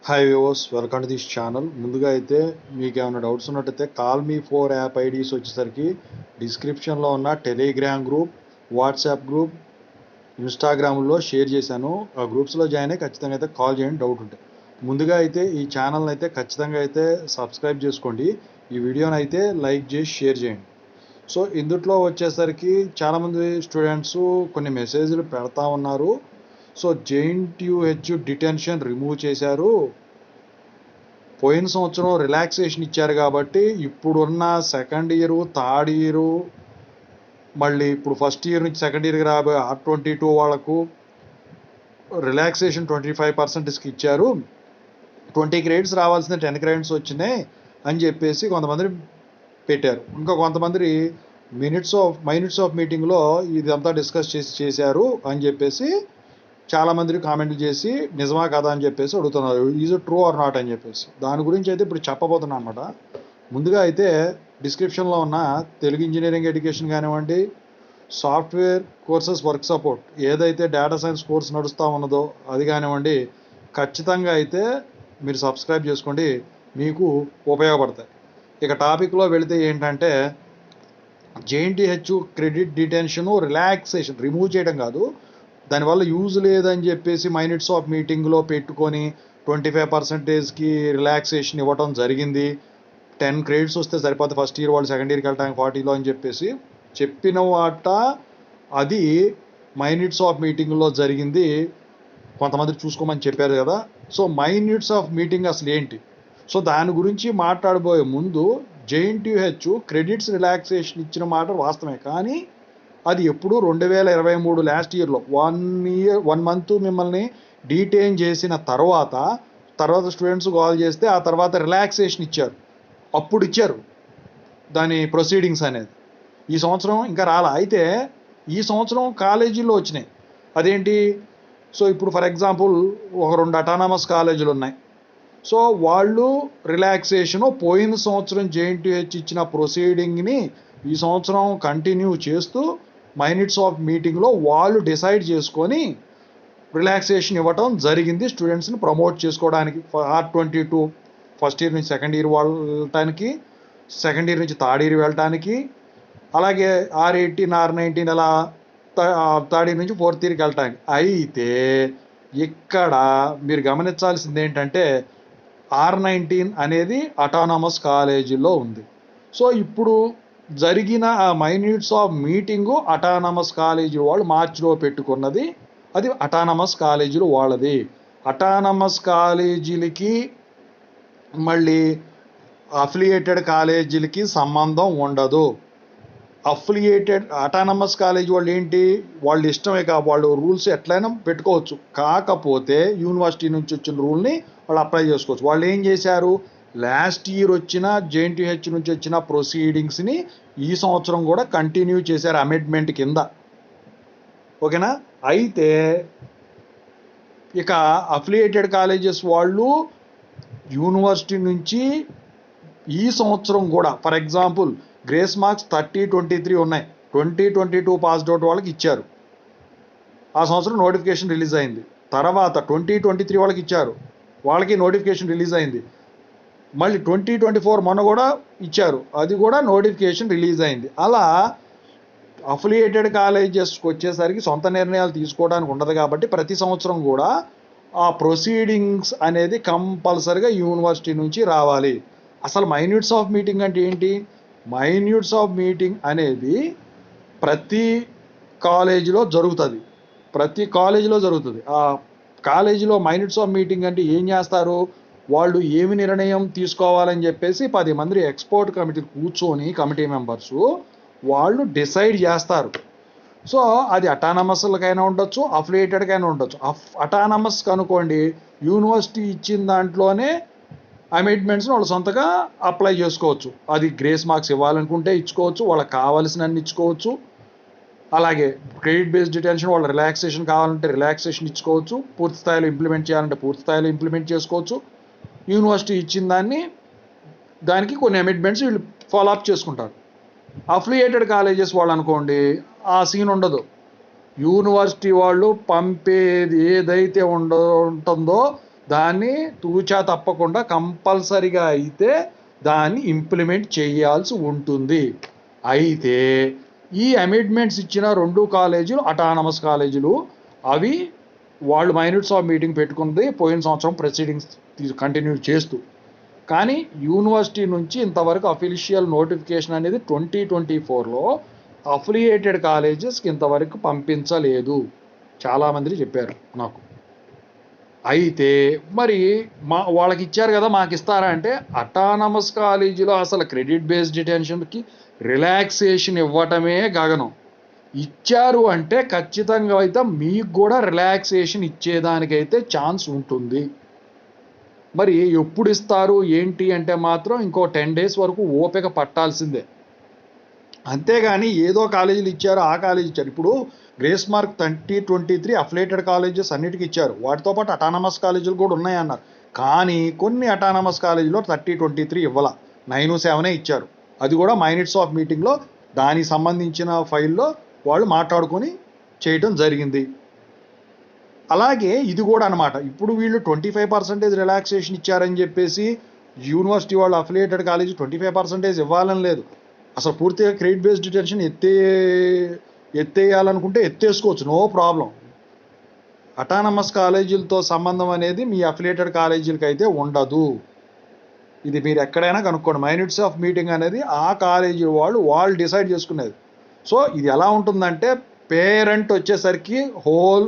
Hi viewers, welcome to this channel. ముందుగా అయితే మీకు ఏమైనా డౌట్స్ ఉన్నట్టయితే Call Me4 యాప్ ఐడీస్ వచ్చేసరికి డిస్క్రిప్షన్లో ఉన్న టెలిగ్రామ్ గ్రూప్, వాట్సాప్ గ్రూప్, ఇన్స్టాగ్రామ్లో షేర్ చేశాను. ఆ గ్రూప్స్లో జాయిన్ అయ్యి ఖచ్చితంగా అయితే కాల్ చేయండి డౌట్ ఉంటే. ముందుగా అయితే ఈ ఛానల్ని అయితే ఖచ్చితంగా అయితే సబ్స్క్రైబ్ చేసుకోండి. ఈ వీడియోని అయితే లైక్ చేసి షేర్ చేయండి. సో ఇందులో వచ్చేసరికి చాలామంది స్టూడెంట్స్ కొన్ని మెసేజ్లు పెడతా ఉన్నారు. సో JNTU డిటెన్షన్ రిమూవ్ చేశారు, పోయిన సంవత్సరం రిలాక్సేషన్ ఇచ్చారు కాబట్టి ఇప్పుడున్న సెకండ్ ఇయర్, థర్డ్ ఇయర్, మళ్ళీ ఇప్పుడు ఫస్ట్ ఇయర్ నుంచి సెకండ్ ఇయర్కి రాబోయే R22 వాళ్ళకు రిలాక్సేషన్ 25% ఇచ్చారు. 20 క్రెడిట్స్ రావాల్సిన 10 క్రెడిట్స్ వచ్చినాయి అని చెప్పేసి కొంతమంది పెట్టారు. ఇంకా కొంతమంది మైనిట్స్ ఆఫ్ మీటింగ్లో ఇదంతా డిస్కస్ చేశారు అని చెప్పేసి చాలామంది కామెంట్లు చేసి నిజమా కదా అని చెప్పేసి అడుగుతున్నారు. ఈజ్ ట్రూ ఆర్ నాట్ అని చెప్పేసి దాని గురించి అయితే ఇప్పుడు చెప్పబోతున్నాను అనమాట. ముందుగా అయితే డిస్క్రిప్షన్లో ఉన్న తెలుగు ఇంజనీరింగ్ ఎడ్యుకేషన్ కానివ్వండి, సాఫ్ట్వేర్ కోర్సెస్ వర్క్ సపోర్ట్ ఏదైతే డేటా సైన్స్ కోర్స్ నడుస్తూ ఉన్నదో అది కానివ్వండి, ఖచ్చితంగా అయితే మీరు సబ్స్క్రైబ్ చేసుకోండి, మీకు ఉపయోగపడతాయి. ఇక టాపిక్లో వెళితే ఏంటంటే JNTU క్రెడిట్ డిటెన్షను రిలాక్సేషన్ రిమూవ్ చేయడం కాదు, దానివల్ల యూజ్ లేదని చెప్పేసి మైనిట్స్ ఆఫ్ మీటింగ్లో పెట్టుకొని 25%కి రిలాక్సేషన్ ఇవ్వటం జరిగింది. 10 క్రెడిట్స్ వస్తే సరిపోతుంది ఫస్ట్ ఇయర్ వాళ్ళు సెకండ్ ఇయర్కి వెళ్ళడానికి 40లో అని చెప్పేసి చెప్పిన వాట అది మైనిట్స్ ఆఫ్ మీటింగ్లో జరిగింది. కొంతమంది చూసుకోమని చెప్పారు కదా. సో మైనిట్స్ ఆఫ్ మీటింగ్ అసలు ఏంటి? సో దాని గురించి మాట్లాడబోయే ముందు JNTU క్రెడిట్స్ రిలాక్సేషన్ ఇచ్చిన మాట వాస్తవమే, కానీ అది ఎప్పుడు 2023 లాస్ట్ ఇయర్లో 1 మంత్ మిమ్మల్ని డీటైన్ చేసిన తర్వాత స్టూడెంట్స్ కాల్ చేస్తే ఆ తర్వాత రిలాక్సేషన్ ఇచ్చారు, అప్పుడు ఇచ్చారు దాని ప్రొసీడింగ్స్ అనేది. ఈ సంవత్సరం ఇంకా రాలా. అయితే ఈ సంవత్సరం కాలేజీల్లో వచ్చినాయి. అదేంటి? సో ఇప్పుడు ఫర్ ఎగ్జాంపుల్ ఒక 2 అటానమస్ కాలేజీలు ఉన్నాయి. సో వాళ్ళు రిలాక్సేషను పోయిన సంవత్సరం JNTU ఇచ్చిన ప్రొసీడింగ్ని ఈ సంవత్సరం కంటిన్యూ చేస్తూ మైనిట్స్ ఆఫ్ మీటింగ్లో వాళ్ళు డిసైడ్ చేసుకొని రిలాక్సేషన్ ఇవ్వటం జరిగింది స్టూడెంట్స్ని ప్రమోట్ చేసుకోవడానికి. R22 ఫస్ట్ ఇయర్ నుంచి సెకండ్ ఇయర్ వెళ్ళటానికి, సెకండ్ ఇయర్ నుంచి థర్డ్ ఇయర్ వెళ్ళటానికి, అలాగే R18, R19 అలా థర్డ్ ఇయర్ నుంచి ఫోర్త్ ఇయర్కి వెళ్ళటానికి. అయితే ఇక్కడ మీరు గమనించాల్సింది ఏంటంటే R19 అనేది అటానమస్ కాలేజీలో ఉంది. సో ఇప్పుడు జరిగిన ఆ minutes of meeting autonomous college వాళ్ళు మార్చిలో పెట్టుకున్నది, అది అటానమస్ కాలేజీలు వాళ్ళది. అటానమస్ కాలేజీలకి మళ్ళీ అఫిలియేటెడ్ కాలేజీలకి సంబంధం ఉండదు. అటానమస్ కాలేజీ వాళ్ళు ఏంటి, వాళ్ళు ఇష్టమే వాళ్ళు రూల్స్ ఎట్లయినా పెట్టుకోవచ్చు, కాకపోతే యూనివర్సిటీ నుంచి వచ్చిన రూల్ని వాళ్ళు అప్లై చేసుకోవచ్చు. వాళ్ళు ఏం చేశారు, లాస్ట్ ఇయర్ వచ్చిన JNTU నుంచి వచ్చిన ప్రొసీడింగ్స్ని ఈ సంవత్సరం కూడా కంటిన్యూ చేశారు అమెండ్మెంట్ కింద. ఓకేనా? అయితే ఇక అఫిలియేటెడ్ కాలేజెస్ వాళ్ళు యూనివర్సిటీ నుంచి ఈ సంవత్సరం కూడా ఫర్ ఎగ్జాంపుల్ గ్రేస్ మార్క్స్ 30-23 ఉన్నాయి, 2022 పాస్డ్ అవుట్ వాళ్ళకి ఇచ్చారు. ఆ సంవత్సరం నోటిఫికేషన్ రిలీజ్ అయింది. తర్వాత 2023 వాళ్ళకి ఇచ్చారు, వాళ్ళకి నోటిఫికేషన్ రిలీజ్ అయింది. మళ్ళీ 2024 మొన్న కూడా ఇచ్చారు, అది కూడా నోటిఫికేషన్ రిలీజ్ అయింది. అలా అఫిలియేటెడ్ కాలేజెస్కి వచ్చేసరికి సొంత నిర్ణయాలు తీసుకోవడానికి ఉండదు కాబట్టి ప్రతి సంవత్సరం కూడా ఆ ప్రొసీడింగ్స్ అనేది కంపల్సరిగా యూనివర్సిటీ నుంచి రావాలి. అసలు మైన్యూట్స్ ఆఫ్ మీటింగ్ అంటే ఏంటి? మైన్యూట్స్ ఆఫ్ మీటింగ్ అనేది ప్రతి కాలేజీలో జరుగుతుంది. ఆ కాలేజీలో మైన్యూట్స్ ఆఫ్ మీటింగ్ అంటే ఏం చేస్తారు, వాళ్ళు ఏమి నిర్ణయం తీసుకోవాలని చెప్పేసి 10 మంది ఎక్స్పర్ట్ కమిటీ కూర్చొని కమిటీ మెంబర్సు వాళ్ళు డిసైడ్ చేస్తారు. సో అది అటానమస్లకైనా ఉండొచ్చు, అఫిలియేటెడ్కైనా ఉండొచ్చు. అటానమస్ అనుకోండి, యూనివర్సిటీ ఇచ్చిన దాంట్లోనే అమెండ్మెంట్స్ని వాళ్ళు సొంతగా అప్లై చేసుకోవచ్చు. అది గ్రేస్ మార్క్స్ ఇవ్వాలనుకుంటే ఇచ్చుకోవచ్చు, వాళ్ళకి కావాల్సినన్ని ఇచ్చుకోవచ్చు. అలాగే క్రెడిట్ బేస్డ్ డిటెన్షన్ వాళ్ళ రిలాక్సేషన్ కావాలంటే రిలాక్సేషన్ ఇచ్చుకోవచ్చు, పూర్తి స్థాయిలో ఇంప్లిమెంట్ చేయాలంటే పూర్తి స్థాయిలో ఇంప్లిమెంట్ చేసుకోవచ్చు. యూనివర్సిటీ ఇచ్చిన దానికి కొన్ని అమెండ్మెంట్స్ వీళ్ళు ఫాలో అప్ చేసుకుంటారు. అఫిలియేటెడ్ కాలేజెస్ వాళ్ళు అనుకోండి, ఆ సీన్ ఉండదు. యూనివర్సిటీ వాళ్ళు పంపేది ఏదైతే ఉంటుందో దాన్ని తూచా తప్పకుండా కంపల్సరిగా అయితే దాన్ని ఇంప్లిమెంట్ చేయాల్సి ఉంటుంది. అయితే ఈ అమెండ్మెంట్స్ ఇచ్చిన 2 కాలేజీలు అటానమస్ కాలేజీలు, అవి వాళ్ళు మైనిట్స్ ఆఫ్ మీటింగ్ పెట్టుకుంది పోయిన సంవత్సరం ప్రొసీడింగ్స్ కంటిన్యూ చేస్తూ. కానీ యూనివర్సిటీ నుంచి ఇంతవరకు అఫీషియల్ నోటిఫికేషన్ అనేది 2024లో అఫిలియేటెడ్ కాలేజెస్కి ఇంతవరకు పంపించలేదు. చాలామంది చెప్పారు నాకు. అయితే మరి వాళ్ళకి ఇచ్చారు కదా, మాకు ఇస్తారా అంటే, అటానమస్ కాలేజీలో అసలు క్రెడిట్ బేస్డ్ డిటెన్షన్కి రిలాక్సేషన్ ఇవ్వటమే గగనం. ఇచ్చారు అంటే ఖచ్చితంగా అయితే మీకు కూడా రిలాక్సేషన్ ఇచ్చేదానికైతే ఛాన్స్ ఉంటుంది. మరి ఎప్పుడు ఇస్తారు ఏంటి అంటే మాత్రం ఇంకో 10 days వరకు ఓపిక పట్టాల్సిందే. అంతేగాని ఏదో కాలేజీలు ఇచ్చారు, ఆ కాలేజీ ఇచ్చారు. ఇప్పుడు గ్రేస్ మార్క్ 2023 అఫిలియేటెడ్ కాలేజెస్ అన్నిటికీ ఇచ్చారు. వాటితో పాటు అటానమస్ కాలేజీలు కూడా ఉన్నాయన్నారు. కానీ కొన్ని అటానమస్ కాలేజీలో 2023 ఇవ్వాల, 9, 7 ఇచ్చారు. అది కూడా మైనిట్స్ ఆఫ్ మీటింగ్లో దానికి సంబంధించిన ఫైల్లో వాళ్ళు మాట్లాడుకొని చేయటం జరిగింది. అలాగే ఇది కూడా అనమాట. ఇప్పుడు వీళ్ళు 25% రిలాక్సేషన్ ఇచ్చారని చెప్పేసి యూనివర్సిటీ వాళ్ళు అఫిలియేటెడ్ కాలేజీ 25% ఇవ్వాలని లేదు. అసలు పూర్తిగా క్రెడిట్ బేస్డ్ డిటెన్షన్ ఎత్తేయాలనుకుంటే ఎత్తేసుకోవచ్చు, నో ప్రాబ్లం. అటానమస్ కాలేజీలతో సంబంధం అనేది మీ అఫిలియేటెడ్ కాలేజీలకి అయితే ఉండదు. ఇది మీరు ఎక్కడైనా కనుక్కోండి. మైనిట్స్ ఆఫ్ మీటింగ్ అనేది ఆ కాలేజీ వాళ్ళు డిసైడ్ చేసుకునేది. సో ఇది ఎలా ఉంటుందంటే, పేరెంట్ వచ్చేసరికి హోల్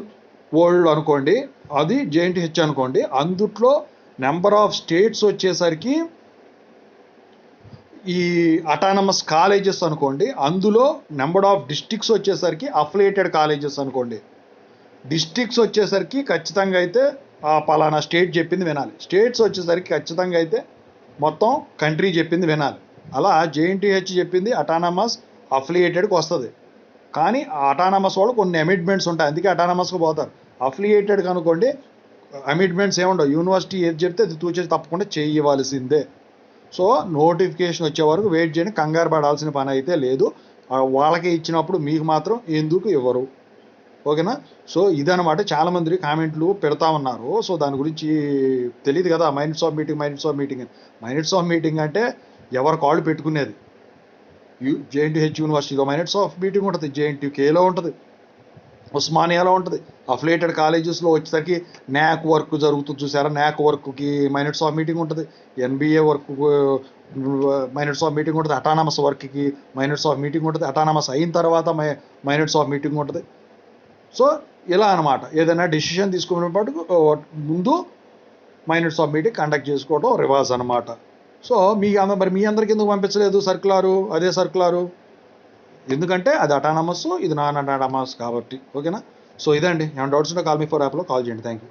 వరల్డ్ అనుకోండి, అది జేఎన్టీహెచ్ అనుకోండి. అందుట్లో నెంబర్ ఆఫ్ స్టేట్స్ వచ్చేసరికి ఈ అటానమస్ కాలేజెస్ అనుకోండి. అందులో నెంబర్ ఆఫ్ డిస్ట్రిక్ట్స్ వచ్చేసరికి అఫిలియేటెడ్ కాలేజెస్ అనుకోండి. డిస్ట్రిక్ట్స్ వచ్చేసరికి ఖచ్చితంగా అయితే ఆ పలానా స్టేట్ చెప్పింది వినాలి. స్టేట్స్ వచ్చేసరికి ఖచ్చితంగా అయితే మొత్తం కంట్రీ చెప్పింది వినాలి. అలా జేఎన్టీహెచ్ చెప్పింది అటానమస్ అఫిలియేటెడ్కి వస్తుంది. కానీ ఆ అటానమస్ వాళ్ళు కొన్ని అమెండ్మెంట్స్ ఉంటాయి, అందుకే అటానమస్కి పోతారు. అఫిలియేటెడ్కి అనుకోండి అమెండ్మెంట్స్ ఏముండవు. యూనివర్సిటీ ఏది చెప్తే అది తూచేసి తప్పకుండా చేయవలసిందే. సో నోటిఫికేషన్ వచ్చే వరకు వెయిట్ చేయండి, కంగారు పడాల్సిన పని అయితే లేదు. వాళ్ళకే ఇచ్చినప్పుడు మీకు మాత్రం ఎందుకు ఇవ్వరు? ఓకేనా? సో ఇదనమాట. చాలామంది కామెంట్లు పెడతా ఉన్నారు. సో దాని గురించి తెలియదు కదా, minutes of meeting minutes of meeting అంటే ఎవరు కాళ్ళు పెట్టుకునేది. జేఎన్టీహెచ్ యూనివర్సిటీలో మైనిట్స్ ఆఫ్ మీటింగ్ ఉంటుంది, జేఎన్టీకేలో ఉంటుంది, ఉస్మానియాలో ఉంటుంది. అఫిలియేటెడ్ కాలేజెస్లో వచ్చేసరికి న్యాక్ వర్క్ జరుగుతుంది చూసారా, న్యాక్ వర్క్కి మైనిట్స్ ఆఫ్ మీటింగ్ ఉంటుంది, NBA work minutes of meeting ఉంటుంది, అటానమస్ వర్క్కి మైనిట్స్ ఆఫ్ మీటింగ్ ఉంటుంది, అటానమస్ అయిన తర్వాత మైనిట్స్ ఆఫ్ మీటింగ్ ఉంటుంది. సో ఇలా అనమాట. ఏదైనా డెసిషన్ తీసుకునేటప్పుడు ముందు మైనిట్స్ ఆఫ్ మీటింగ్ కండక్ట్ చేసుకోవడం రివాజ్ అనమాట. సో మరి మీ అందరికి ఎందుకు పంపించలేదు సర్కులారు? అదే సర్కులారు, ఎందుకంటే అది అటానమస్, ఇది నాన్ అటానమస్ కాబట్టి. ఓకేనా? సో ఇదండి. ఏమైనా డౌట్స్ ఉంటే కాల్ మీ ఫర్ యాప్లో కాల్ చేయండి. Thank you.